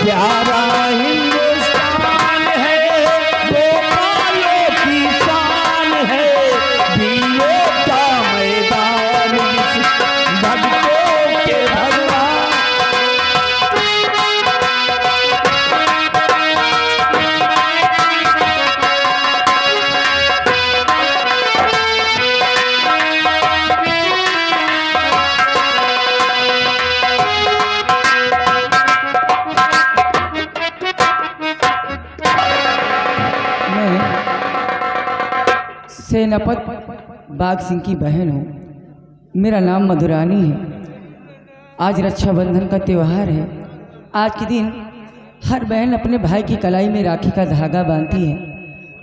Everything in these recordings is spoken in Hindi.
प्यारा हिंदुस्तान है, गोपालों की शान है, वीरों का मैदान जिस भक्तों के भगवान। सेनापत बाघ सिंह की बहन हूँ। मेरा नाम मधुरानी है। आज रक्षाबंधन का त्यौहार है। आज के दिन हर बहन अपने भाई की कलाई में राखी का धागा बांधती है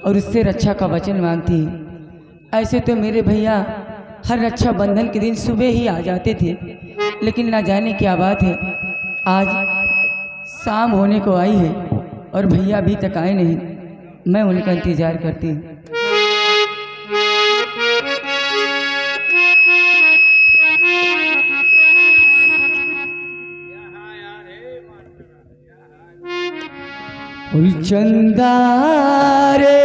और उससे रक्षा का वचन मांगती है। ऐसे तो मेरे भैया हर रक्षाबंधन के दिन सुबह ही आ जाते थे, लेकिन ना जाने क्या बात है, आज शाम होने को आई है और भैया अभी तक आए नहीं। मैं उनका इंतज़ार करती हूँ। चंदा रे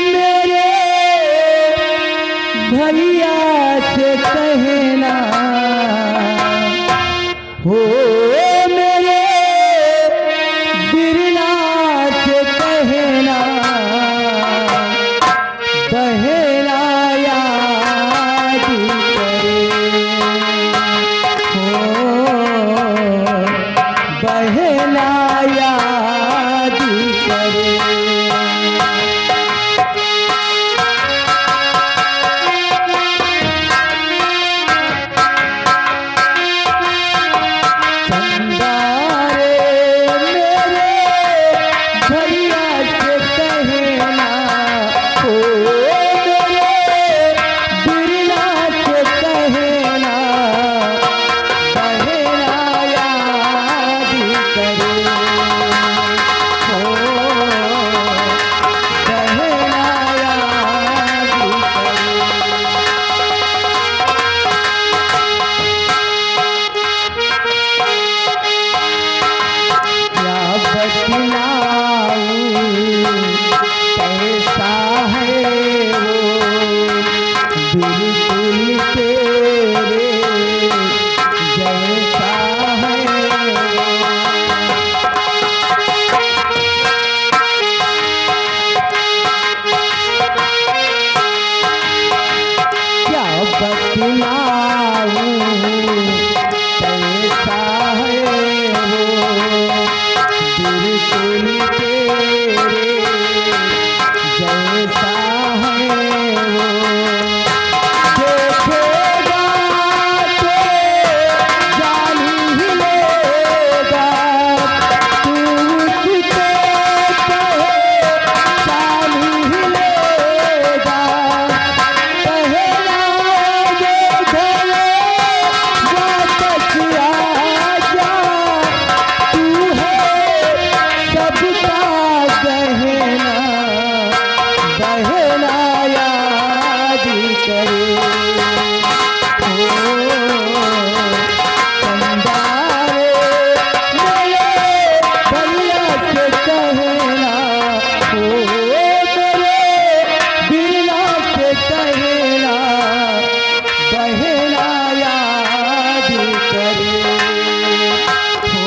मेरे भैया से कहना हो, मेरे बिरना से कहना, बहना याद करे हो, बहना याद करे। चंदा रे मेरे भैया से कहना हो, मेरे बिरना से कहना, बहना याद करे हो, बहना याद करे। क्या बतलाऊं कैसा है वो, बिल्कुल तेरे जैसा है वो। क्या बतलाऊं कैसा है वो, बिल्कुल तेरे जैसा है वो। देखेगा तो जान ही लेगा, तू उसको पहचान ही लेगा। पहला ये घरे वापस आजा, तू है सबका गहना, बहना याद करे हो। चंदा रे मेरे भैया से कहना हो, मेरे बिरना से कहना, बहना याद करे हो,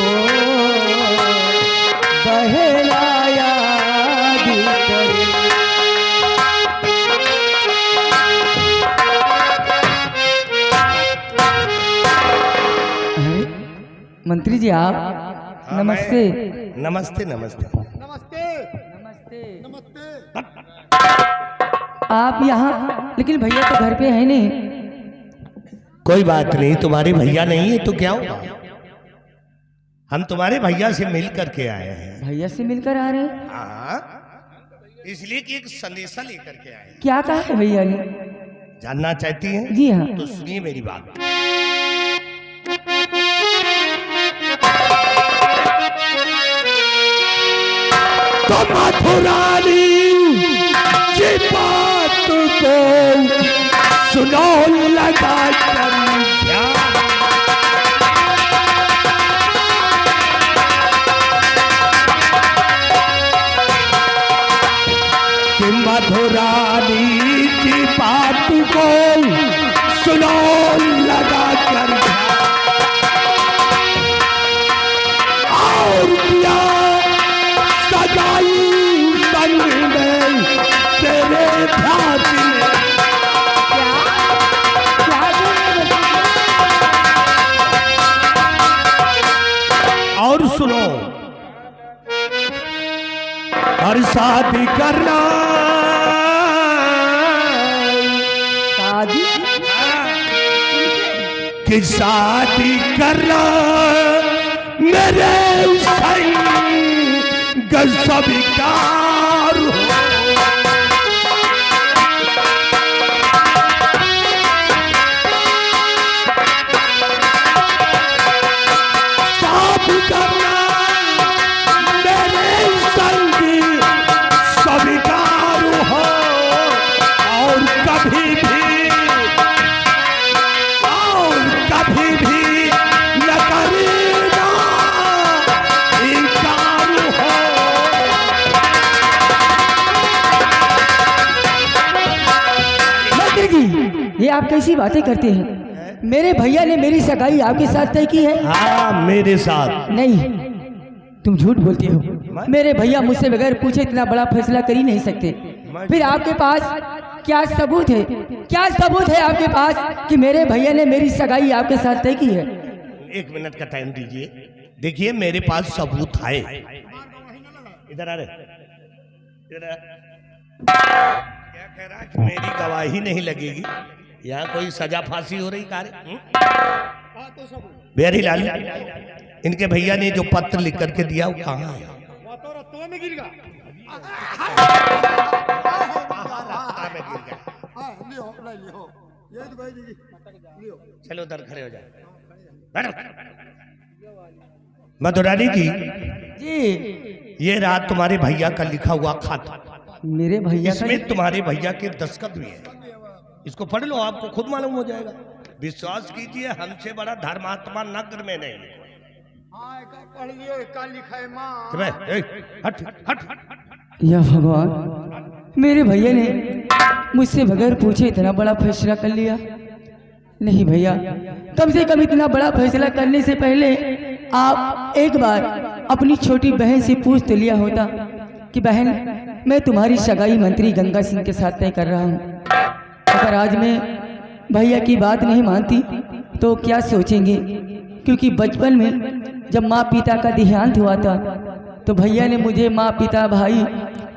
बहना याद करे। मंत्री जी आप हाँ, नमस्ते। नमस्ते नमस्ते। नमस्ते नमस्ते। आप यहाँ, लेकिन भैया तो घर पे है नहीं। कोई बात नहीं, तुम्हारे भैया नहीं है तो क्या हुआ, हम तुम्हारे भैया से मिल करके आए हैं। भैया से मिलकर आ रहे हैं? हाँ, इसलिए कि एक संदेशा लेकर के आए हैं। क्या कहा है भैया ने? जानना चाहती हैं? जी हाँ। तो सुनिए मेरी बात। तो मधुरानी की बात को सुनो लगा कर ध्यान। और शादी करना। शादी? कि शादी करना मेरे संग स्वीकार हो। शादी करना मेरे संग स्वीकार हो और कभी भी न करना इनकार हो। मंत्री जी, ये आप कैसी बातें करते हैं? मेरे भैया ने मेरी सगाई आपके साथ तय की है। हाँ, मेरे साथ। नहीं, तुम झूठ बोलते हो। मेरे भैया मुझसे बगैर पूछे इतना बड़ा फैसला कर ही नहीं सकते। फिर आपके पास क्या सबूत है? क्या सबूत है आपके पास कि मेरे भैया ने मेरी सगाई आपके साथ तय की है? 1 मिनट का टाइम दीजिए। देखिए, मेरे पास सबूत है। इधर आ रहे। क्या कह रहा है कि मेरी गवाही नहीं लगेगी? यहाँ कोई सजा फांसी हो रही कार्य? बिहारी लाल, इनके भैया ने जो पत्र लिख करके दिया वो कहाँ है? चलो उधर खड़े हो जाए। मधुरानी जी, जी, ये रात तुम्हारे भैया का लिखा हुआ खत, मेरे भैया का इसमें तुम्हारे भैया के दस्तखत भी है। इसको पढ़ लो, आपको खुद मालूम हो जाएगा। विश्वास कीजिए, हमसे बड़ा धर्मात्मा नगर में नहीं। पढ़ लियो, क्या लिखा है माँ? हट हट हट। या भगवान, मेरे भैया ने मुझसे बगैर पूछे इतना बड़ा फैसला कर लिया। नहीं भैया, कम से कम इतना बड़ा फैसला करने से पहले आप एक बार अपनी छोटी बहन से पूछ तो लिया होता कि बहन, मैं तुम्हारी सगाई मंत्री गंगा सिंह के साथ तय कर रहा हूँ। अगर आज मैं भैया की बात नहीं मानती तो क्या सोचेंगे? क्योंकि बचपन में जब माँ पिता का देहांत हुआ था तो भैया ने मुझे माँ पिता भाई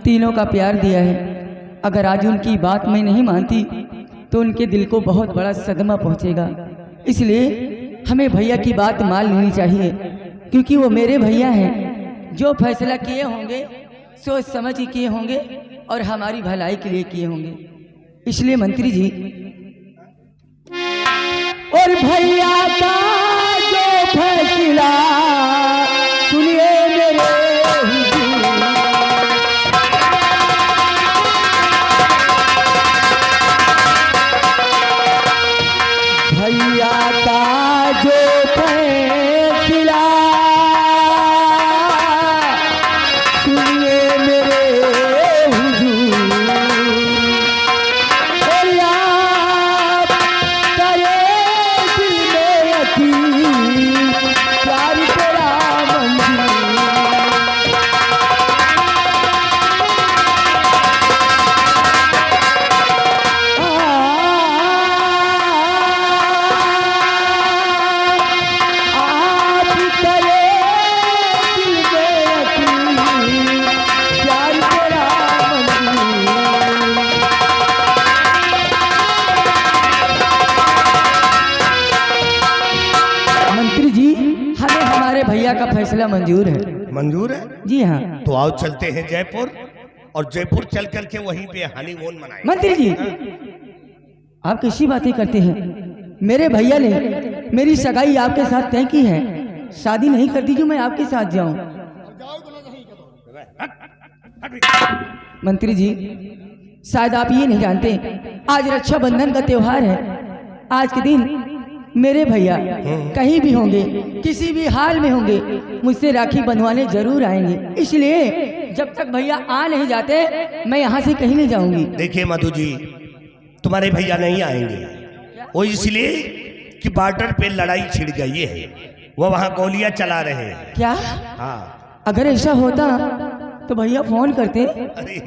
तीनों का प्यार दिया है। अगर आज उनकी बात मैं नहीं मानती तो उनके दिल को बहुत बड़ा सदमा पहुंचेगा। इसलिए हमें भैया की बात मान लेनी चाहिए, क्योंकि वो मेरे भैया हैं। जो फैसला किए होंगे सोच समझ के किए होंगे और हमारी भलाई के लिए किए होंगे। इसलिए मंत्री जी, और भैया का जो फैसला सुनिए मेरे हुजूर। भैया का जो फैसला सुनिए मेरे हुजूर। और आप करे दिल में यकीन, प्यार तेरा मंजूर। आप करे दिल में यकीन, प्यार तेरा मंजूर। मंत्री जी, हमें हमारे भैया का फैसला मंजूर है। मंजूर है? जी हाँ। तो आओ चलते हैं जयपुर, और जयपुर चल करके वहीं पे हनीमून मनाएंगे। मंत्री जी, आप कैसी बातें करते हैं? मेरे भैया ने मेरी सगाई आपके साथ तय की है। शादी नहीं कर दी जो मैं आपके साथ जाऊं। मंत्री जी, शायद आप ये नहीं जानते, आज रक्षाबंधन का त्योहार है। आज के दिन मेरे भैया कहीं भी होंगे, किसी भी हाल में होंगे, मुझसे राखी बंधवाने जरूर आएंगे। इसलिए जब तक भैया आ नहीं जाते मैं यहाँ से कहीं नहीं जाऊंगी। देखिए मधु जी, तुम्हारे भैया नहीं आएंगे। वो इसलिए कि बॉर्डर पे लड़ाई छिड़ गई है, वो वहाँ गोलियां चला रहे हैं। क्या? हाँ। अगर ऐसा होता तो भैया फोन करते। अरे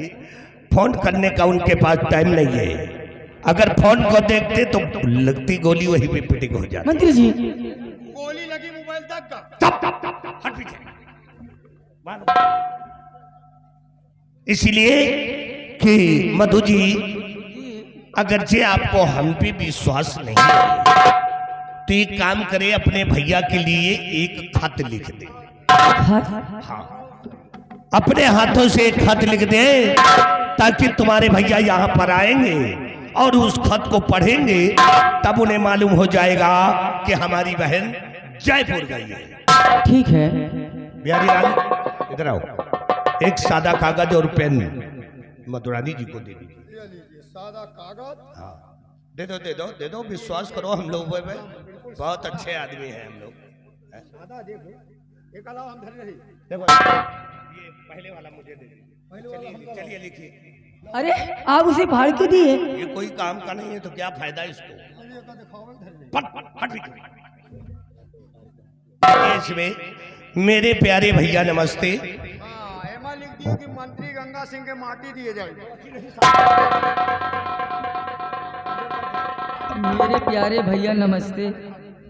फोन करने का उनके पास टाइम नहीं है। अगर फोन को देखते तो लगती गोली वहीं पे पिटिक हो जाती। मंत्री जी, गोली लगी मोबाइल तक का। हट पीछे। इसलिए कि मधु जी, अगरचे आपको हम पे विश्वास नहीं है तो एक काम करे, अपने भैया के लिए एक खत लिख दे। हाँ, अपने हाथों से एक खत लिख दे ताकि तुम्हारे भैया यहाँ पर आएंगे और उस खत को पढ़ेंगे, तब उन्हें मालूम हो जाएगा कि हमारी बहन जयपुर गई है। ठीक है। बिहारी लाल इधर आओ, एक सादा कागज और पेन मधुरानी जी को दे दीजिए। ये लीजिए सादा कागज। हाँ, दे दो दे दो दे दो, विश्वास करो हम लोग पे बहुत अच्छे आदमी हैं हम लोग। सादा देखो, एक अलावा हम धर रही। देखो ये पहले वाला मुझे दे दीजिए। चलिए लिखिए। अरे आप उसे फाड़ क्यों दिए? ये कोई काम का नहीं है तो क्या फायदा इसको। चलिए का दिखाओ, धर रही। फट इसमें मेरे प्यारे भैया नमस्ते। हाँ, एमा लिख दिए कि मंत्री गंगा सिंह के माटी दिए जाए। मेरे प्यारे भैया नमस्ते।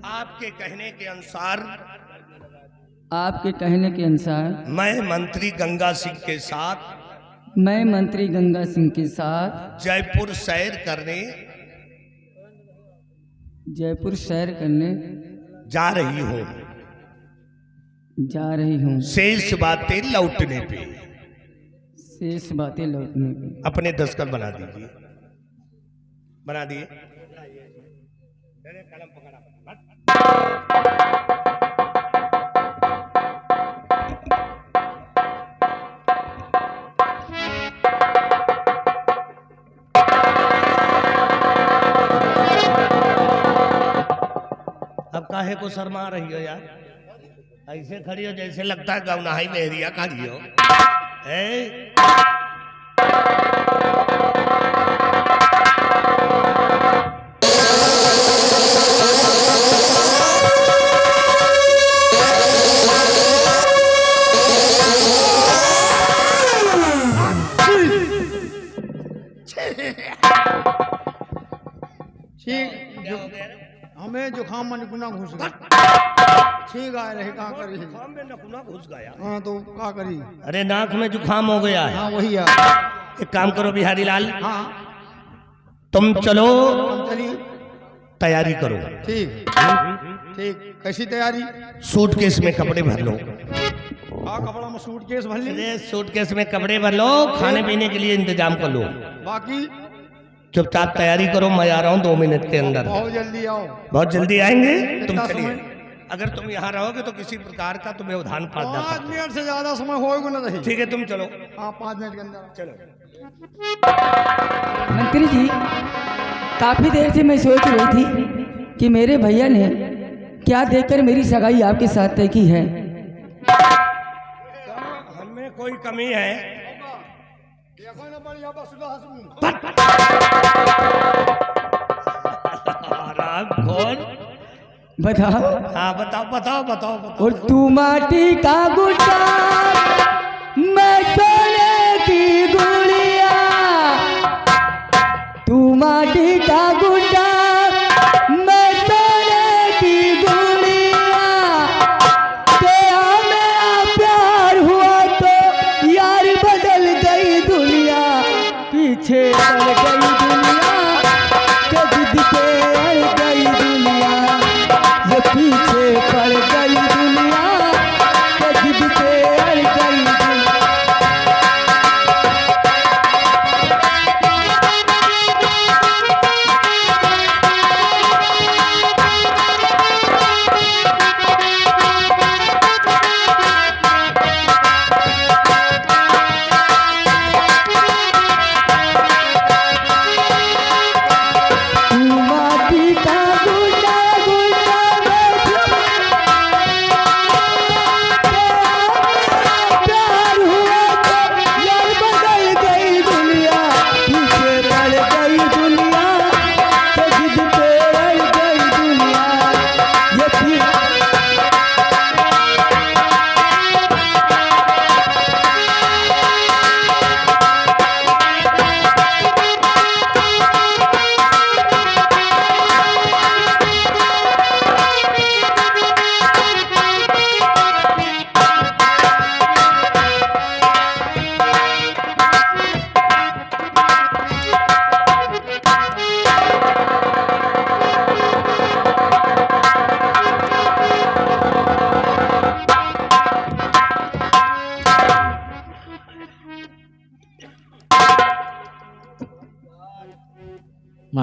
आपके कहने के अनुसार, आपके कहने के अनुसार मैं मंत्री गंगा सिंह के साथ मैं मंत्री गंगा सिंह के साथ जयपुर सैर करने जा रही हूँ। शेष बातें लौटने पे अपने दस्तखत बना दीजिए। बना दिए। अब काहे को शर्मा रही हो यार? ऐसे खड़ी हो जैसे लगता है गौनाही मेहरिया खड़ी हो। हमें जुखाम मन गुना घुस गया। ठीक आए रहे, कहाँ करी? में नकुना घुस गया। हाँ तो क्या करी? अरे नाक में जुखाम हो गया है। हाँ वही है। एक काम करो बिहारी लाल, हाँ तुम चलो चलिए, तैयारी करो। ठीक ठीक। कैसी तैयारी? सूटकेस में कपड़े भर लो। हाँ, कपड़ा में सूटकेस भर ली। अरे सूटकेस में कपड़े भर लो, खाने पीने के लिए इंतजाम कर लो। बाकी चुपचाप तैयारी करो, मैं आ रहा हूँ 2 मिनट के अंदर। बहुत जल्दी आओ। बहुत जल्दी आएंगे। तुम कितना चलिए, समय? अगर तुम यहाँ रहोगे तो किसी प्रकार का तुम्हें उधान पाद 5 मिनट से ज्यादा समय होएगा ना नहीं। ठीक है, तुम चलो। हाँ 5 मिनट के अंदर चलो। मंत्री जी, काफी देर से मैं सोच रही थी कि मेरे भैया ने क्या देखकर मेरी सगाई आपके साथ तय की है। हमें कोई कमी है? देखो ना बढ़िया बसुला हंसू। आराम खोल। बताओ। हाँ बताओ बताओ बताओ बताओ। और तू माटी का गुड्डा, मैं सोने की गुड़िया। तू माटी का गुड्डा, मैं सोने की गुड़िया। तेरा मेरा प्यार हुआ तो यार बदल गई दुनिया। पीछे पड़ गई दुनिया, के जिद पे अड़ गई दुनिया। ये पीछे पड़ गई दुनिया, के जिद पे अड़ गई दुनिया।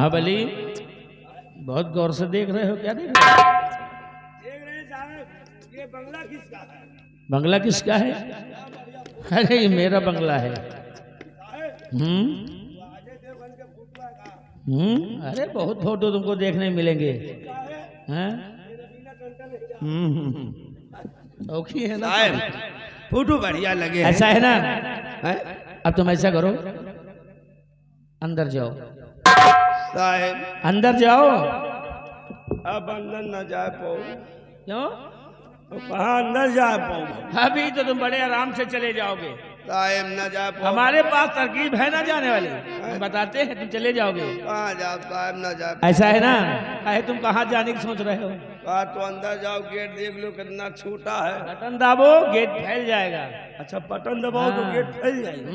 महाबली बहुत गौर से देख रहे हो, क्या देख रहे हो? ये बंगला किसका है? बंगला किसका है? अरे ये मेरा बंगला है। अरे बहुत फोटो तुमको देखने मिलेंगे। हैं? औखी है ना? फोटो बढ़िया लगे ऐसा है ना? है? अब तुम ऐसा करो, अंदर जाओ, साहब अंदर जाओ। अब अंदर न जा पाओ। क्यों? तो कहाँ अंदर जा पाओ? अभी तो तुम बड़े आराम से चले जाओगे। साहब न जा पाओ। हमारे पास तरकीब है ना जाने वाली, हम बताते हैं, तुम चले जाओगे। कहाँ जाओ साहब? न जा पाओ। ऐसा है ना? अरे तुम कहाँ जाने की सोच रहे हो? कहा तो अंदर जाओ, गेट देख लो कितना छोटा है। बटन दाबो, गेट फैल जाएगा। अच्छा बटन दबाओ तो हाँ। गेट फैल जाएगा।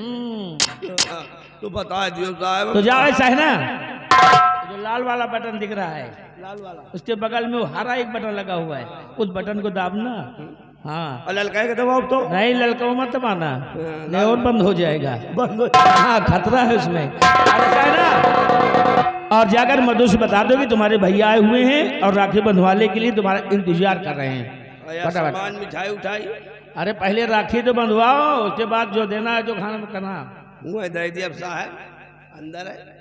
हाँ, तो बता दियो साहब। तो जाओ, ऐसा है ना? जो लाल वाला बटन दिख रहा है, लाल वाला उसके बगल में वो हरा एक बटन लगा हुआ है, उस बटन को दाबना। हाँ, और ललका के दबाओ तो नहीं ललका मत माना, नहीं और बंद हो जाएगा। बंद हो हाँ, खतरा है उसमें। ऐसा है ना? और जाकर मधु से बता दो कि तुम्हारे भैया आए हुए हैं और राखी बंधवाने के लिए तुम्हारा इंतजार कर रहे हैं। जाएगा। फटाफट। सामान मिठाई उठाई अरे पहले राखी तो बंधवाओ, उसके बाद जो देना है, जो खाना करना। वो दे दिया साहब, अंदर है।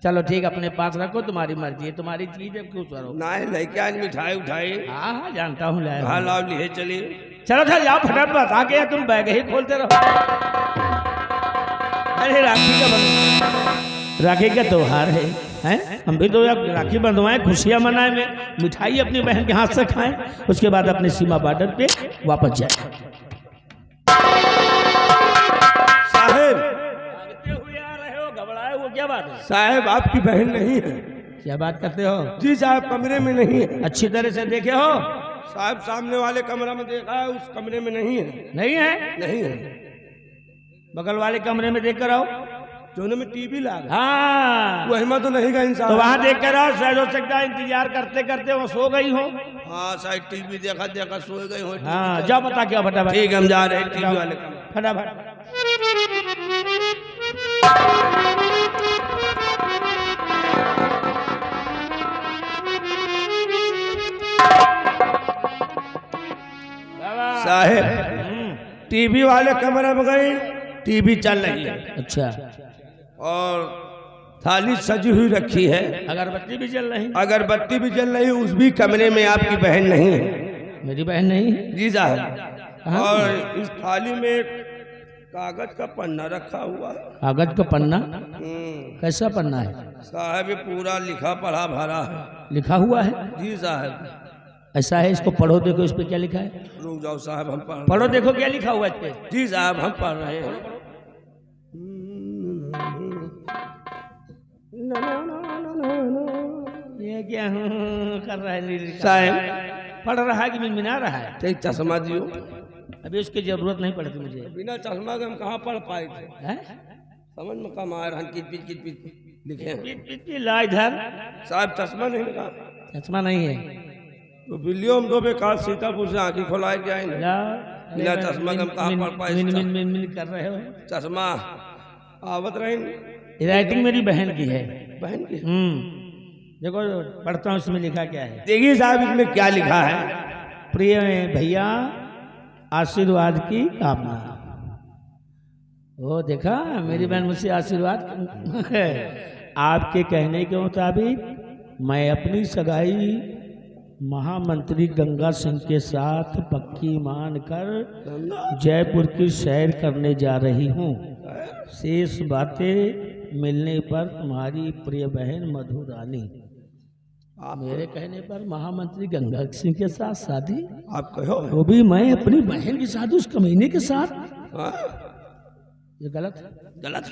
चलो ठीक, अपने पास रखो, तुम्हारी मर्जी है, तुम्हारी चीज है, क्यों करो। ना है लेके आज मिठाई उठाई। हाँ हाँ, जानता हूँ, लाया हाँ हूँ। लाभ लिए चलिए। चलो चल जाओ, फटाफट बता के तुम बैग ही खोलते रहो। अरे राखी का त्योहार है, हैं? हम भी तो राखी बंधवाएं, खुशियां मनाएं, में मिठाई अपनी बहन के हाथ से खाएं, उसके बाद अपने सीमा बॉर्डर पे वापस जाए। साहब घबराए हो, क्या बात है? साहब आपकी बहन नहीं है। क्या बात करते हो? जी साहब कमरे में नहीं है। अच्छी तरह से देखे हो? साहब सामने वाले कमरा में देखा है, उस कमरे में नहीं है। नहीं है? नहीं है। बगल वाले कमरे में देख कर आओ। दोनों में टीवी लगा। हाँ, वही में तो नहीं गई इंसान। तो वहाँ देख कर आओ, शायद हो सकता है इंतजार करते करते वो सो गई हो। हाँ शायद टीवी देखा देखा सो गई हो। हाँ, जाओ बता क्या फटाफट। ठीक है, हम जा रहे हैं टीवी वाले कमरे। फटाफट। साहब टीवी वाले कमरे में गई, टीवी चल रही है अच्छा, और थाली सजी हुई रखी है, अगरबत्ती भी जल रही? अगरबत्ती भी जल रही है। उस भी कमरे में आपकी बहन नहीं है। मेरी बहन नहीं है? जी साहब। और इस थाली में एक कागज का पन्ना रखा हुआ है। कागज का पन्ना? कैसा पन्ना है? साहब ये पूरा लिखा पढ़ा भरा है। लिखा हुआ है? जी साहब। ऐसा है, इसको पढ़ो, देखो इस पे क्या लिखा है। रुक जाओ साहब, हम पढ़ पढ़ो, देखो क्या लिखा हुआ है इस पे। जी साहब हम पढ़ रहे हैं। ये क्या कर रहा है? साहब पढ़ रहा है कि मिनमिना रहा है? ठीक चश्मा दियो। अभी उसकी जरूरत नहीं पड़ती मुझे। बिना चश्मा के हम कहाँ पढ़ पाए थे। हैं? समझ में कम आ रहा है। किच लिखे हैं। ला इधर। साहब चश्मा नहीं लगा चश्मा नहीं है? तो बिल्लियों हम दो बेकार सीतापुर से आँखी खोलाए जाए ना। ला बिना चश्मा के हम कहाँ पढ़ पाए। मिन मिन मिन मिन कर रहे हो। चश्मा आवत रही। राइटिंग मेरी बहन की है। बहन की देखो पढ़ता हूँ, इसमें लिखा क्या है। देखिए साहब इसमें क्या लिखा है। प्रिय भैया, आशीर्वाद की कामना। वो देखा, मेरी बहन मुझसे आशीर्वाद आपके कहने के मुताबिक मैं अपनी सगाई महामंत्री गंगा सिंह के साथ पक्की मानकर जयपुर की सैर करने जा रही हूँ। शेष बातें मिलने पर तुम्हारी प्रिय बहन मधु रानी। मेरे कहने पर महामंत्री गंगा सिंह के साथ शादी? आप कहो वो भी मैं अपनी बहन के साथ, उस कमीने के साथ? हाँ? ये गलत है? गलत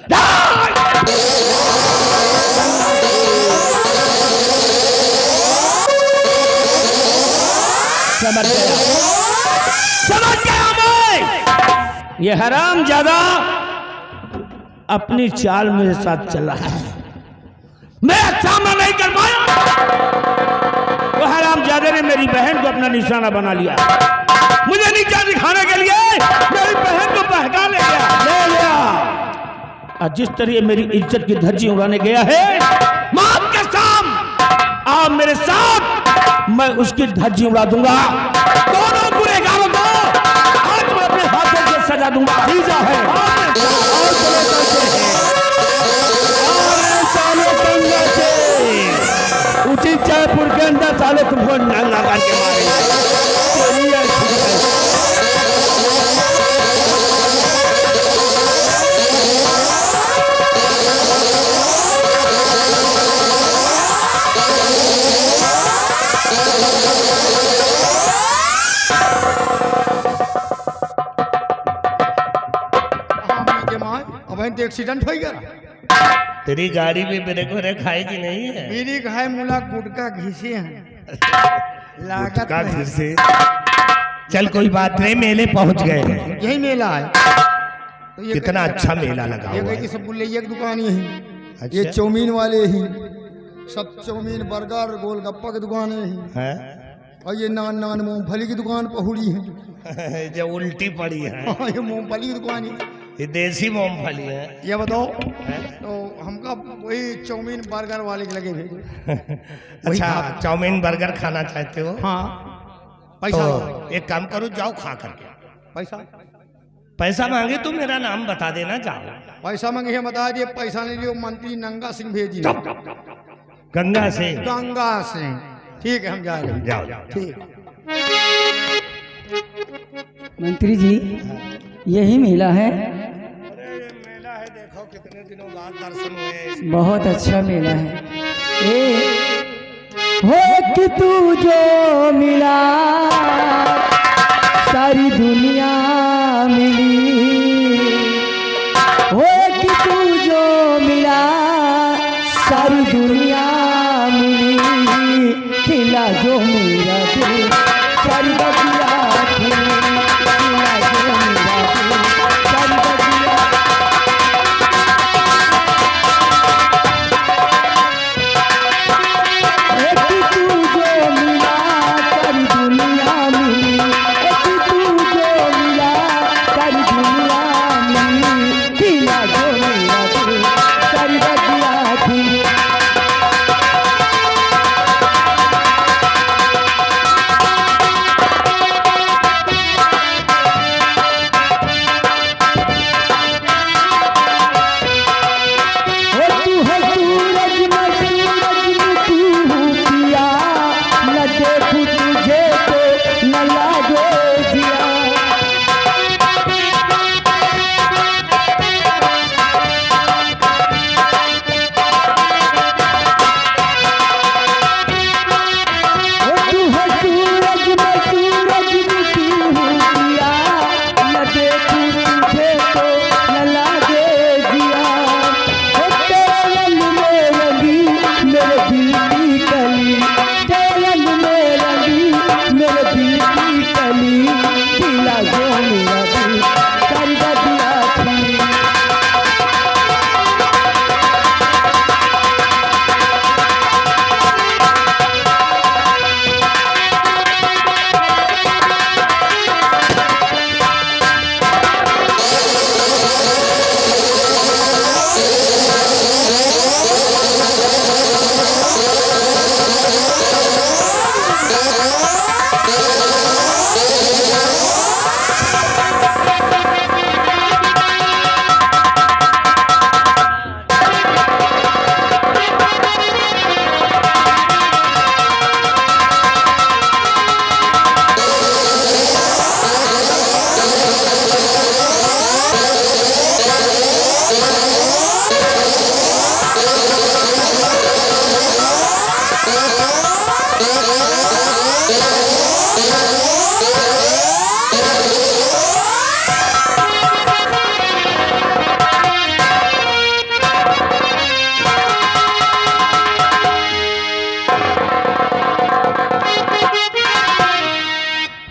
समझ गया, समझ गया मैं। ये हराम ज्यादा अपनी चाल मेरे साथ चल रहा है। मैं सामना नहीं कर पाया। वो हराम ज्यादा ने मेरी बहन को अपना निशाना बना लिया। मुझे नीचा दिखाने के लिए मेरी बहन को बहका ले लिया। और जिस तरह मेरी इज्जत की धज्जी उड़ाने गया है, मैं आपके साथ मैं उसकी धज्जी उड़ा दूंगा। दोनों गुनहगारों को आज मैं अपने हाथों से सजा दूंगा। भतीजा है और चले चलते हैं और साले गंगा से उचित जयपुर के अंदर साले तुमको नंगा करके मारेंगे। चलिए अब एक्सीडेंट हो गया। तेरी गाड़ी में ब्रेक व्रेक खाएगी नहीं है? मेरी खाए मुला गुटका घिसे हैं लागत का नहीं। फिर से चल कोई बात नहीं, मेले पहुंच गए हैं। यही मेला है तो ये कितना अच्छा मेला लगा ये हुआ कहीं है। सब गुल्लैया की दुकान यही अच्छा। ये चाउमीन वाले ही सब चाउमीन बर्गर गोलगप्पा की दुकान है हैं? और ये नान नान मूंगफली की दुकान पहुड़ी है। जो उल्टी पड़ी है हाँ, ये मूंगफली की दुकान है। ये देसी मूंगफली है। ये बताओ हैं? तो हमका वही चाउमीन बर्गर वाले के लगे थे। अच्छा चाउमीन बर्गर खाना चाहते हो? हाँ पैसा तो एक काम करो, जाओ खा करके। पैसा पैसा मांगे तो मेरा नाम बता देना, जाओ। पैसा मांगे है, बता दिए पैसा नहीं लियो। मंत्री नंगा सिंह भेजी गंगा से गंगा सिंह। ठीक है हम जा रहे हैं। जाओ। ठीक मंत्री जी यही मेला है? मेला है, देखो कितने दिनों बाद दर्शन हुए। बहुत अच्छा मेला है। हो कि तू जो मिला सारी दुनिया मिली। हो कि तू जो मिला सारी दुनिया मिली। खिला जो मेरा दिल सारी बगिया खिली। खिला जो मेरा दिल सारी बगिया। एक तू जो मिला सारी दुनिया मिली। एक तू जो मिला सारी दुनिया मिली। खिला जो मेरा दिल सारी बगिया खिली। तू है सूरज मैं सूरज में तू हूँ पिया। न देखूं तुझे तो न लागे जिया। तू है सूरज मैं सूरज में तू हूँ पिया। न देखूं तुझे तो न लागे जिया। तेरे रंग में रंगी मेरे दिल की कली। तेरे रंग में रंगी मेरे दिल की कली। खिला जो मेरा दिल सारी बगिया खिली।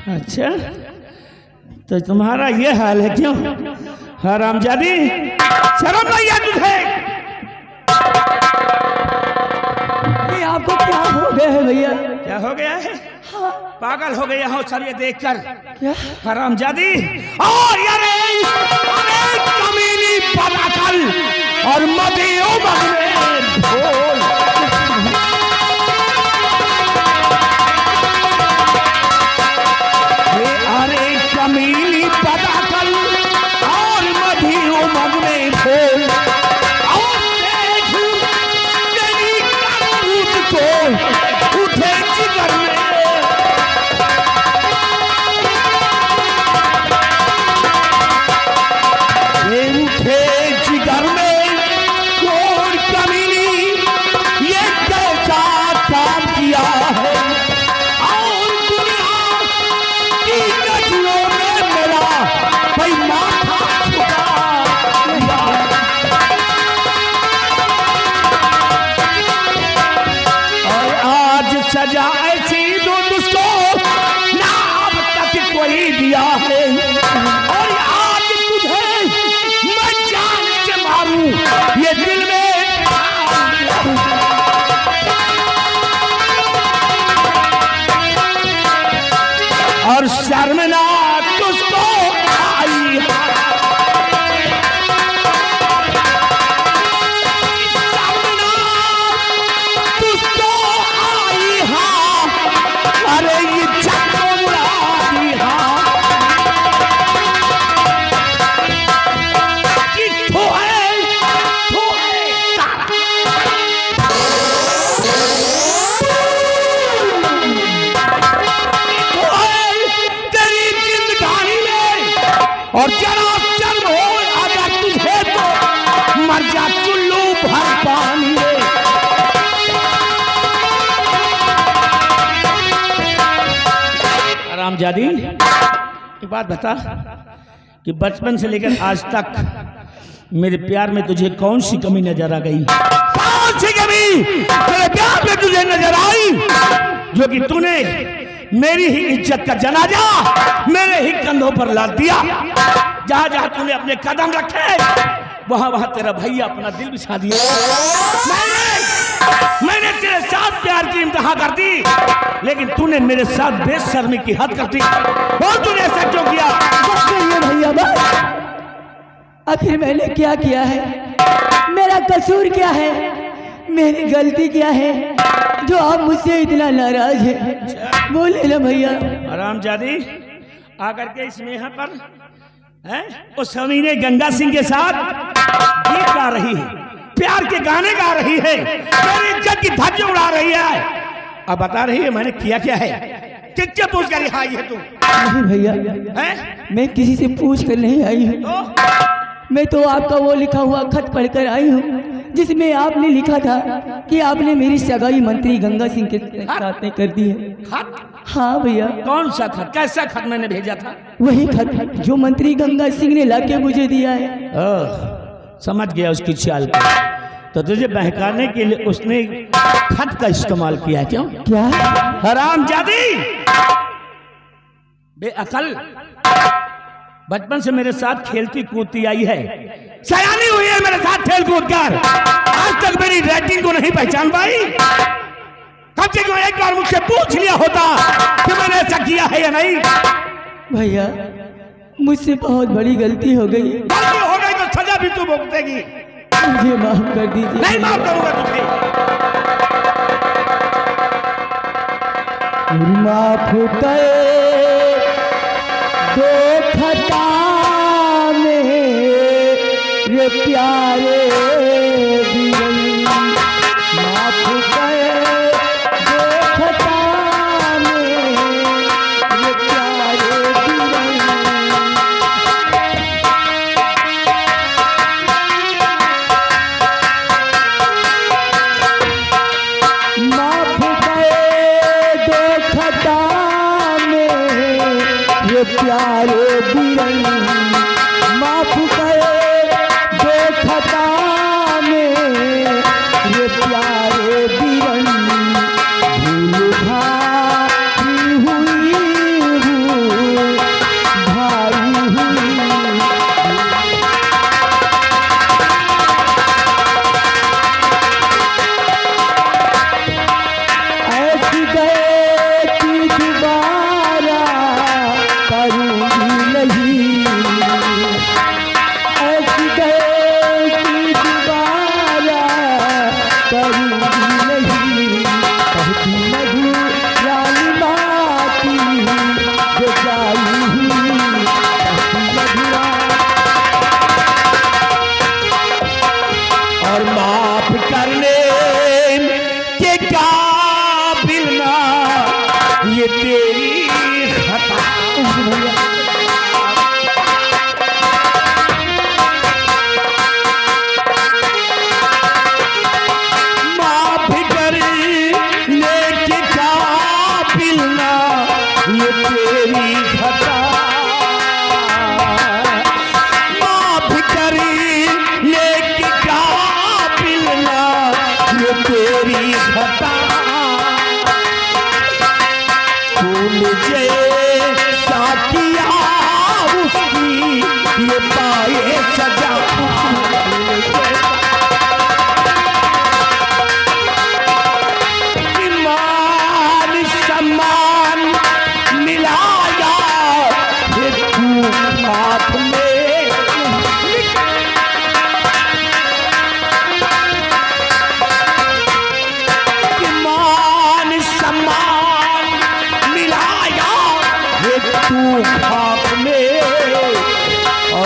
अच्छा तो तुम्हारा ये हाल है क्यों? हरामजादी, शर्म नहीं है तुझे? ये आपको क्या हो गया है भैया? क्या हो गया है? पागल हो गया हो सब ये देखकर। क्या? हरामजादी और यारे कमीनी पराकल और मदियो मगने ढोल। सामना तुझको आई सामना तुझको आई हाँ अरे ये चक्को मुरादी हाँ कि ठोए तारा तेरी जिंदगानी में और जरा जन्म हो अगर तुझे तो मर जा चुल्लू भर पानी में आरामजादी एक बात बता कि बचपन से लेकर आज तक मेरे प्यार में तुझे कौन सी कमी नजर आ गई कौन सी कमी मेरे प्यार में तुझे नजर आई जो कि तूने मेरी ही इज्जत का जनाजा मेरे ही कंधों पर लाद दिया जहां जहां तूने अपने कदम रखे वहां वहां तेरा भैया अपना दिल बिछा दिया मैंने तेरे साथ प्यार की इम्तिहा कर दी लेकिन तूने मेरे साथ बेशर्मी की हद कर दी और तूने ऐसा क्यों किया भैया बस आखिर मैंने क्या किया है मेरा कसूर क्या है मेरी गलती क्या है जो आप मुझसे इतना नाराज है बोले ना भैया आरामजादी आकर के इसमें यहाँ पर है उस समीने गंगा सिंह के साथ गीत गा रही है प्यार के गाने गा रही है मेरी इज्जत की धज्जी उड़ा रही है अब बता रही है मैंने किया क्या है किससे पूछ कर आई है तू नहीं भैया हैं मैं किसी से पूछ कर नहीं आई हूँ मैं तो आपका वो लिखा हुआ खत पढ़कर आई हूँ जिसमें आपने लिखा था कि आपने मेरी सगाई मंत्री गंगा सिंह के साथ में कर दी है खत हाँ भैया कौन सा खत कैसा खत मैंने भेजा था वही खत जो मंत्री गंगा सिंह ने लाके मुझे दिया है समझ गया उसकी चाल को तो तुझे बहकाने के लिए उसने खत का इस्तेमाल किया क्यों क्या हरामजादी बेअकल बचपन से मेरे साथ खेलती कूदती आई है सयानी हुई है मेरे साथ खेल कूद कर आज तक मेरी रेटिंग को नहीं पहचान पाई कम से कम एक बार मुझसे पूछ लिया होता कि मैंने ऐसा किया है या नहीं भैया मुझसे बहुत बड़ी गलती हो गई गलती हो गई तो सजा भी तू भुगतेगी मुझे माफ कर दीजिए नहीं माफ करूंगा तुझे माफ कर दो खता मेरे प्यारे दिल माफ कर दो खता मेरे प्यारे दिल माफ कर दो खता मेरे प्यारे दिल माफ कर दो खता मेरे प्यारे दिल भूल भाई हुई भूल भाई हुई ऐसी गए कि दोबारा करूँगी नहीं ऐसी गए कि दोबारा करूँगी नहीं कहती मधु रानी माती जो जाई हुई कहती मधुरा और माफ करने के काबिल ना ये तेरी खता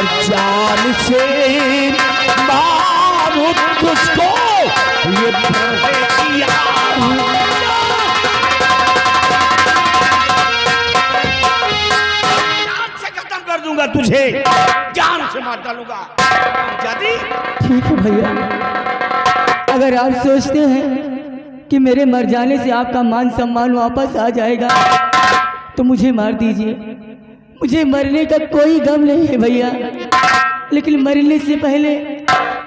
और जान से मारूं तुझको ये किया कर दूंगा तुझे, जान से मार डालूंगा। जादी ठीक है भैया, अगर आप सोचते हैं कि मेरे मर जाने से आपका मान सम्मान वापस आ जाएगा तो मुझे मार दीजिए। मुझे मरने का कोई गम नहीं है भैया, लेकिन मरने से पहले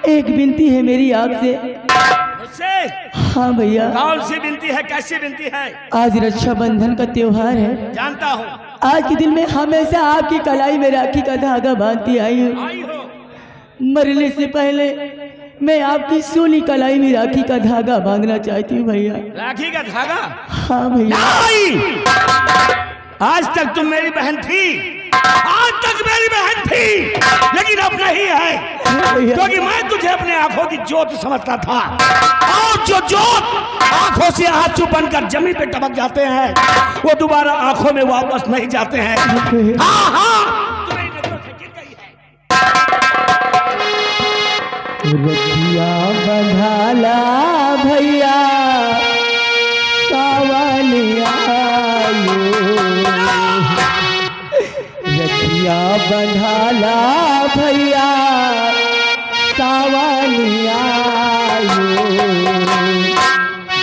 एक विनती है मेरी आपसे। मुझसे? हाँ भैया। कौन सी विनती है, कैसी विनती है? आज रक्षाबंधन का त्योहार है। जानता हूँ। आज के दिन में हमेशा आपकी कलाई में राखी का धागा बांधती आई हूँ। मरने से पहले मैं आपकी सोनी कलाई में राखी का धागा बांधना चाहती हूँ भैया। राखी का धागा? हाँ भैया। नहीं! आज तक तुम मेरी बहन थी, आज तक मेरी बहन थी, लेकिन अब नहीं है, क्योंकि मैं तुझे अपने आंखों की जोत समझता था, और जो जोत आंखों से आंसू बनकर जमीन पे टपक जाते हैं वो दोबारा आंखों में वापस नहीं जाते हैं। हाँ हाँ, तुम्हारी नजरों से गिर गई है। रखिया बंधाला भैया सावन आयो, रखिया बंधाला भैया सावन आयो,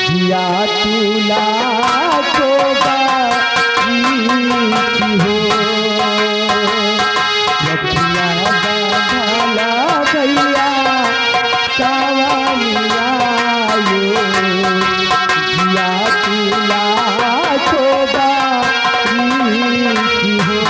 जिया तुला को बारी हो, रखिया बंधाला भैया सावन आयो, जिया तुला को बारी हो।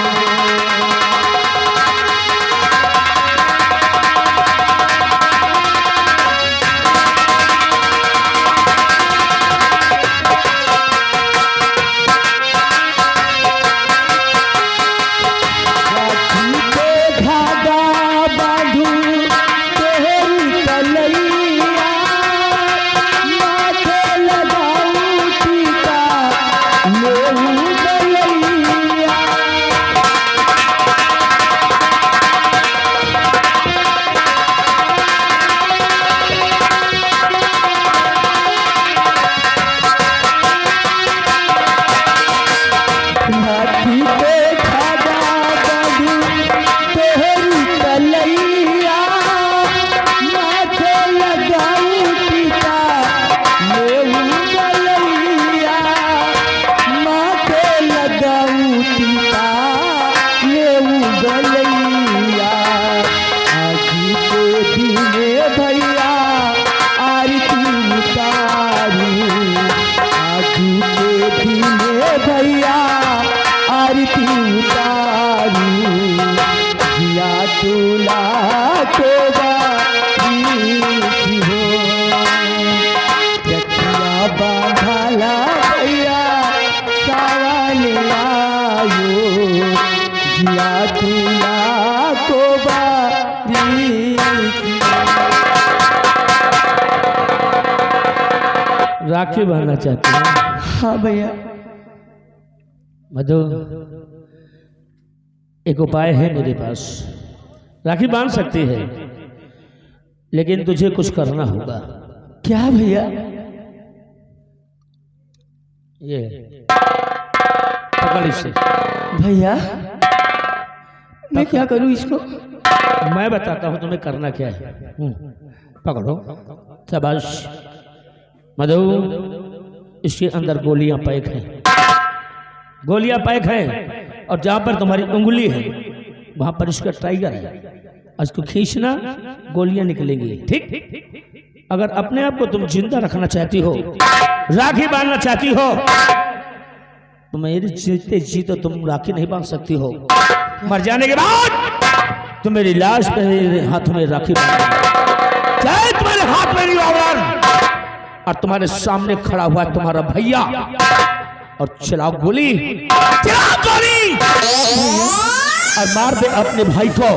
राखी बांधना चाहती हैं? हाँ भैया। मधु, एक उपाय है मेरे पास। राखी बांध सकती है, लेकिन तुझे कुछ करना होगा। क्या भैया? ये पकड़ इसे। भैया मैं क्या करूं इसको? मैं बताता हूं तुम्हें करना क्या है। पकड़ो, शाबाश। मधु, इसके अंदर गोलियां पैक हैं, गोलियां पैक हैं, और जहां पर तुम्हारी उंगली है वहां पर इसका टाइगर है। इसको खींचना, गोलियां निकलेंगी। ठीक? अगर अपने आप को तुम जिंदा रखना चाहती हो, राखी बांधना चाहती हो, तो मेरी जीते जी तो तुम राखी नहीं बांध सकती हो। मर जाने के बाद तुम मेरी लाश पे मेरे हाथों में राखी बांधना। चाहे तुम्हारे हाथ में रिवॉल्वर और तुम्हारे सामने खड़ा हुआ तुम्हारा भैया, और चलाओ गोली, चलाओ गोली, और मार दे अपने भाई को,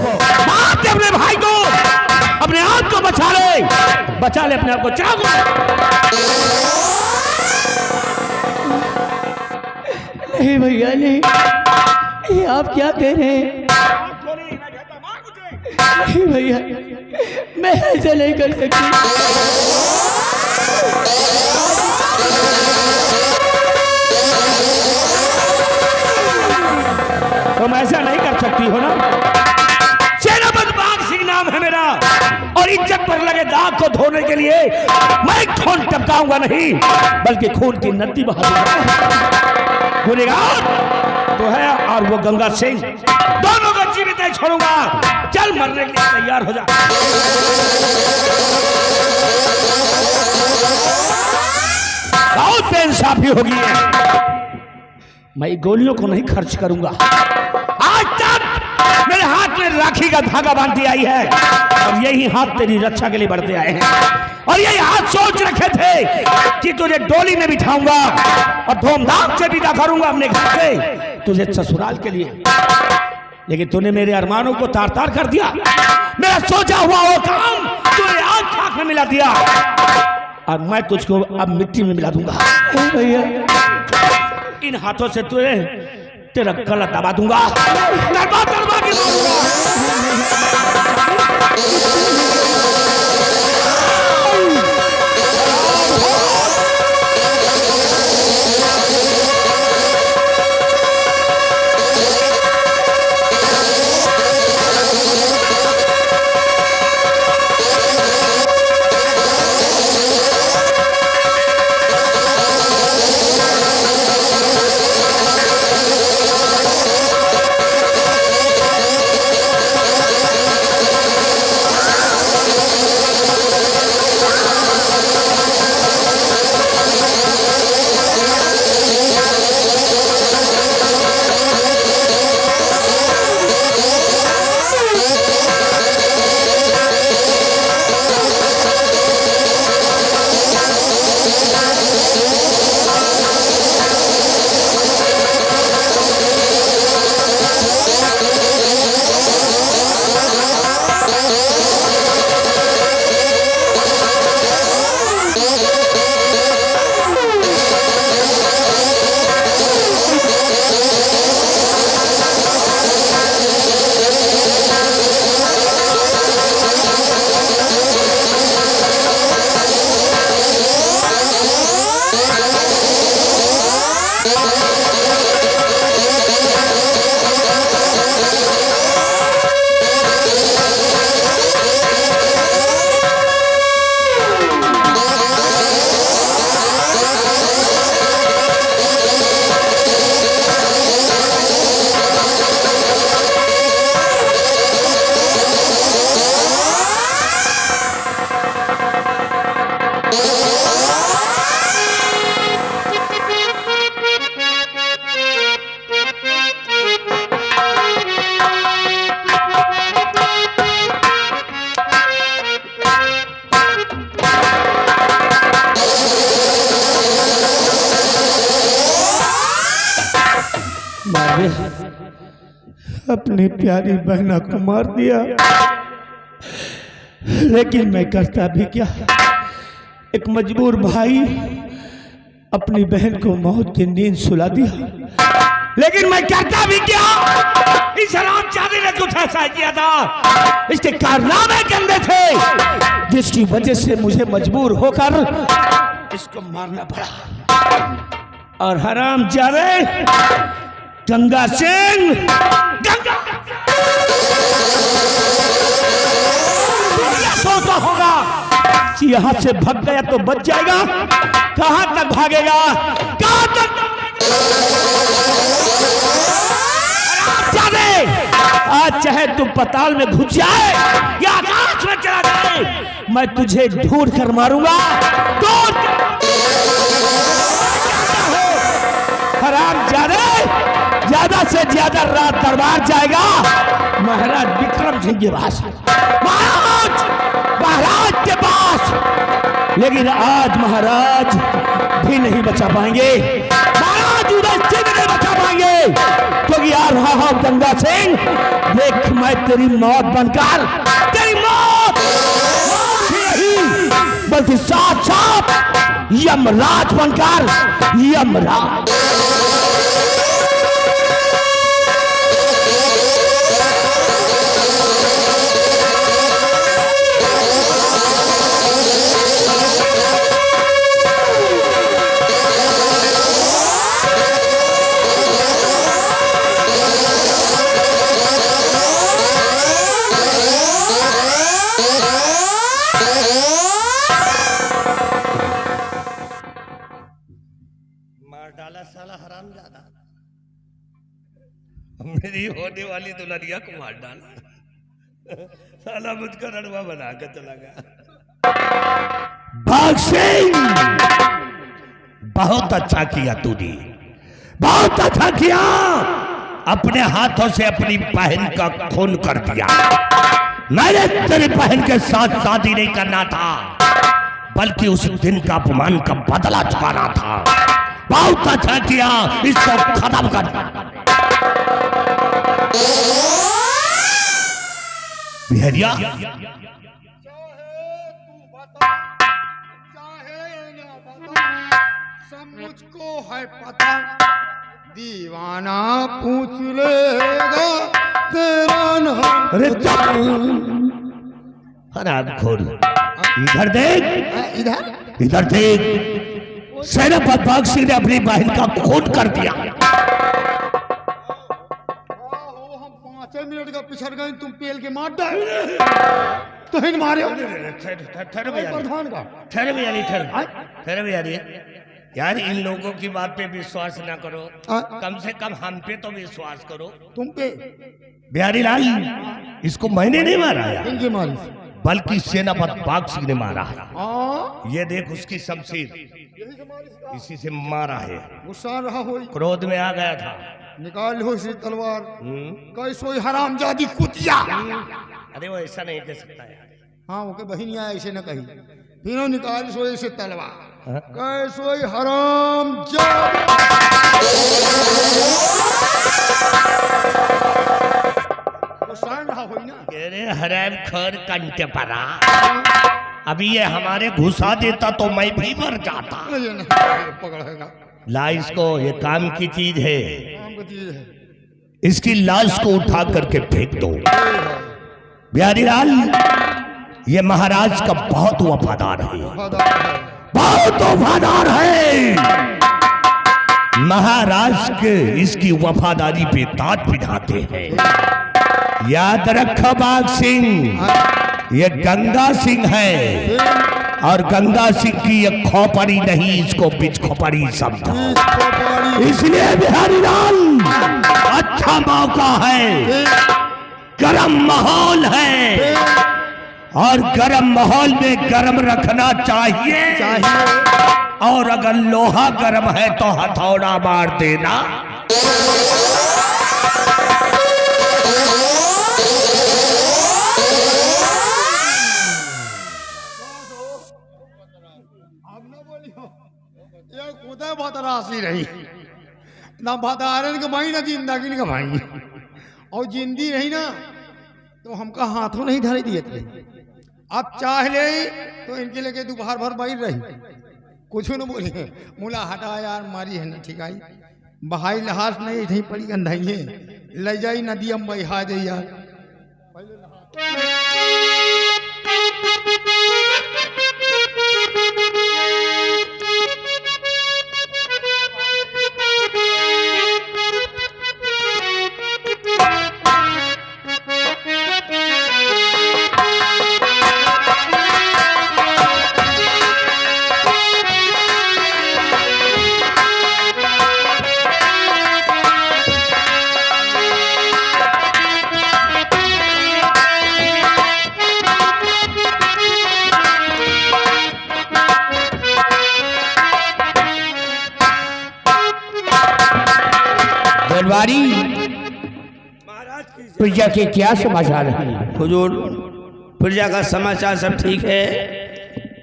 मार दे अपने भाई को, अपने आप को बचा ले अपने आप को। चलाओ नहीं भैया नहीं, ये आप क्या कह रहे हैं? नहीं भैया, मैं ऐसा नहीं कर सकती। तुम ऐसा नहीं कर सकती हो ना? सेनापति बाघ सिंह नाम है मेरा, और इज्जत पर लगे दाग को धोने के लिए मैं खून टपकाऊंगा नहीं, बल्कि खून की नदी बहा दूंगा। गुनहगार तो है और वो गंगा सिंह, दोनों को जीवित नहीं छोड़ूंगा। चल मरने के लिए तैयार हो जा। बहुत बेइंसाफी होगी है। मैं गोलियों को नहीं खर्च करूंगा। आज तक मेरे हाथ में राखी का धागा बांधती आई है, और यही हाथ तेरी रक्षा के लिए बढ़ते आए हैं, और यही हाथ सोच रखे थे कि तुझे डोली में बिठाऊंगा और धूमधाम से विदा करूंगा अपने घर से तुझे ससुराल के लिए। लेकिन तूने मेरे अरमानों को तार तार कर दिया। मेरा सोचा हुआ वो काम तूने आज खाक में मिला दिया, और मैं तुझको अब मिट्टी में मिला दूंगा। भैया, इन हाथों से तुझे तेरा गला दबा दूंगा, दबा दबा के मारूंगा। अपनी प्यारी बहना को मार दिया, लेकिन मैं करता भी क्या। एक मजबूर भाई अपनी बहन को मौत की नींद सुला दिया, लेकिन मैं करता भी क्या। इस हरामजादे ने कुछ ऐसा किया था, इसके कारनामे गंदे थे, जिसकी वजह से मुझे मजबूर होकर इसको मारना पड़ा। और हरामजादे गंगा सिंह, गंगा सोचता होगा कि यहाँ से भाग गया तो बच जाएगा, कहां तक भागेगा, कहां तक। आज चाहे तू पताल में घुस जाए या आकाश में चला जाए, मैं तुझे ढूंढ कर मारूंगा। हरामजादे, ज्यादा से ज्यादा रात दरबार जाएगा महाराज विक्रम सिंह के पास, महाराज के पास। लेकिन आज महाराज भी नहीं बचा पाएंगे, महाराज उदय सिंह नहीं बचा पाएंगे, क्योंकि आ रहा हूं गंगा सिंह। देख, मैं तेरी मौत बनकर, तेरी मौत नहीं बल्कि साथ साथ यमराज बनकर, यमराज। साला हराम ज्यादा मेरी होने वाली दुल्हनिया को मार डाला साला मुझको रड़वा बना के चला गया। बाघ सिंह बहुत अच्छा किया तूने, बहुत अच्छा किया। अपने हाथों से अपनी बहन का खून कर दिया। मैंने तेरी बहन के साथ शादी नहीं करना था, बल्कि उस दिन का अपमान का बदला चुकाना था। बहुत अच्छा किया, इसको खत्म कर। बिहरिया चाहे तू बता, चाहे ना बता, सब मुझको है पता। दीवाना पूछ लेगा तेरा नाम। अरे हरामखोर, इधर देख, इधर इधर देख। सेनापति बाघ सिंह ने अपनी बहन का खून कर दिया। हम 5 मिनट का पिछड़ गए, तुम पेल के मार डाले तो हिन मारे हो। प्रधान का ठहरे भैया, नहीं ठहरे भैया। यार इन लोगों की बात पे विश्वास ना करो, कम से कम हम पे तो विश्वास करो। तुम पे बिहारी लाल, इसको मैंने नहीं मारा है, इनकी मारी, बल्कि सेनापति बाघ सिंह ने मारा है। हाँ ये देख उसकी शमशीर, इसी से मारा है। गुस्सा रहा हो, क्रोध में आ गया था। निकाल हो इसी तलवार। कैसो हरामजादी कुतिया। अरे वो ऐसा नहीं कह सकता है। हाँ ओके बहन या ऐसे न कही, फिर निकाल सो इसे तलवार। कैसो हरामजादी। गुस्सा रहा हो ना। अरे हरामखोर कंटे परा, अभी ये हमारे घुसा देता तो मैं भी मर जाता। अरे नहीं, पकड़ेगा। ला इसको, ये काम की चीज है। काम की चीज है। इसकी लाश को उठा करके फेंक दो। बिहारी लाल, ये महाराज का बहुत वफादार है, बहुत वफादार है। महाराज के इसकी वफादारी पे दांत पिघाते हैं। याद रखो बाघ सिंह, ये गंगा सिंह है, और गंगा सिंह की ये खोपड़ी नहीं, इसको बिच खोपड़ी समझो। इसलिए बिहारी लाल, अच्छा मौका है, गरम माहौल है, और गरम माहौल में गरम रखना चाहिए। और अगर लोहा गरम है तो हथौड़ा मार देना। बहुत राशि रही ना, भदारन के भाई ना जिंदगी के भाई, और जिंदी रही ना तो हमका हाथों नहीं धरे दिए थे। अब चाह ले तो इनके लेके दोपहर भर बैठ रही, कुछ न बोले। मुला हटा यार, मारी है ना ठीक आई, बहाई लहास नहीं थी पड़ी गंधाइए, ले जाई नदी हम बहा दे यार। दरबारी, प्रजा के क्या समाचार है? हुजूर, प्रजा का समाचार सब ठीक है।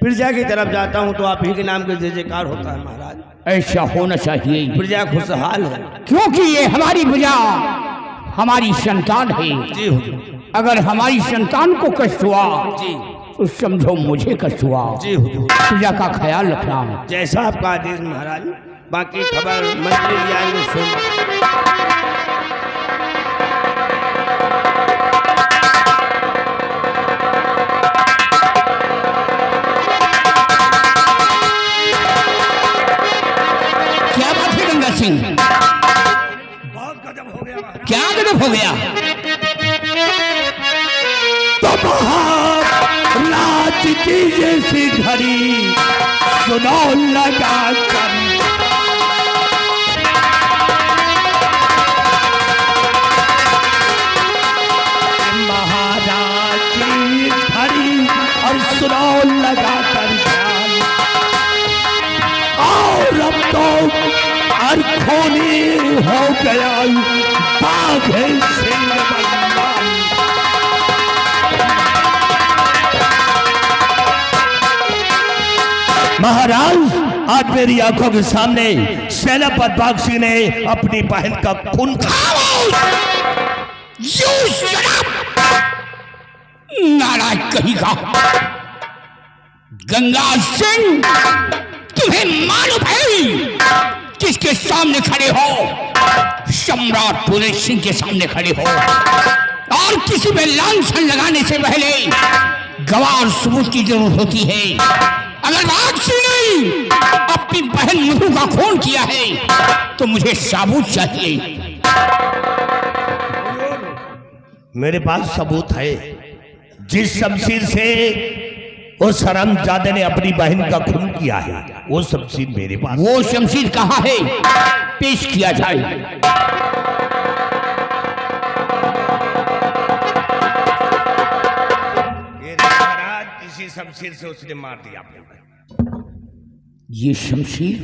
प्रजा की तरफ जाता हूँ तो आप ही के नाम के जय जयकार होता है महाराज। ऐसा होना चाहिए, प्रजा खुशहाल है। क्योंकि ये हमारी प्रजा हमारी संतान है। जी हुजूर। अगर हमारी संतान को कष्ट हुआ जी तो समझो मुझे कष्ट हुआ। जी हुजूर। प्रजा का ख्याल रखना। जैसा आपका आदेश महाराज। बाकी खबर मंत्री जी आएंगे सुन। क्या बात है गंगा सिंह? बहुत गजब हो गया। क्या गजब हो गया? तो राज की जैसी घड़ी सुनो लगा कर, सुनो लगा कर ध्यान, और अब तो अरखोनी हो गया बाघ सिंह बलवान। महाराज, आज मेरी आंखों के सामने सेनापति बाघ सिंह ने अपनी बहन का खून नाराज कहेगा। गंगा सिंह, तुम्हें मालूम है किसके सामने खड़े हो? सम्राट पूरे सिंह के सामने खड़े हो, और किसी पे लांछन लगाने से पहले गवाह सबूत की जरूरत होती है। अगर बाघ सिंह ने अपनी बहन मधु का खून किया है तो मुझे सबूत चाहिए। मेरे पास सबूत है। जिस शमशीर से उस हरामजादे ने अपनी बहन का खून किया है, वो शमशीर मेरे पास। वो शमशीर कहाँ है? पेश किया जाए। ये महाराज, इसी शमशीर से उसने मार दिया अपने बहन। ये शमशीर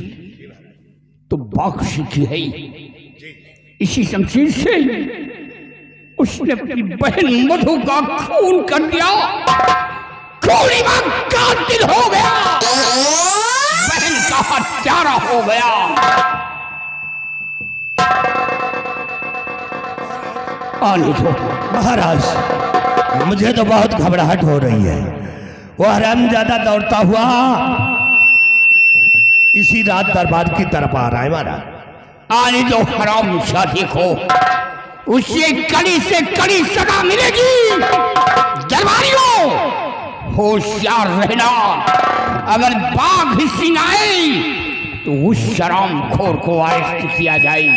तो बाघ सिंह की है। इसी शमशीर से उसने अपनी बहन मधु का खून कर दिया। खूनी का कातिल हो गया, बहन का हत्यारा हो गया। आने दो महाराज, मुझे तो बहुत घबराहट हो रही है। वो हरामजादा दौड़ता हुआ इसी रात दरबार की तरफ आ रहा है महाराज। आने दो हराम शादी को, उसे कड़ी से कड़ी सजा मिलेगी। दरबारियों, होशियार रहना, अगर बाघ सिंह आए तो उस शराम खोर को अरेस्ट किया जाए।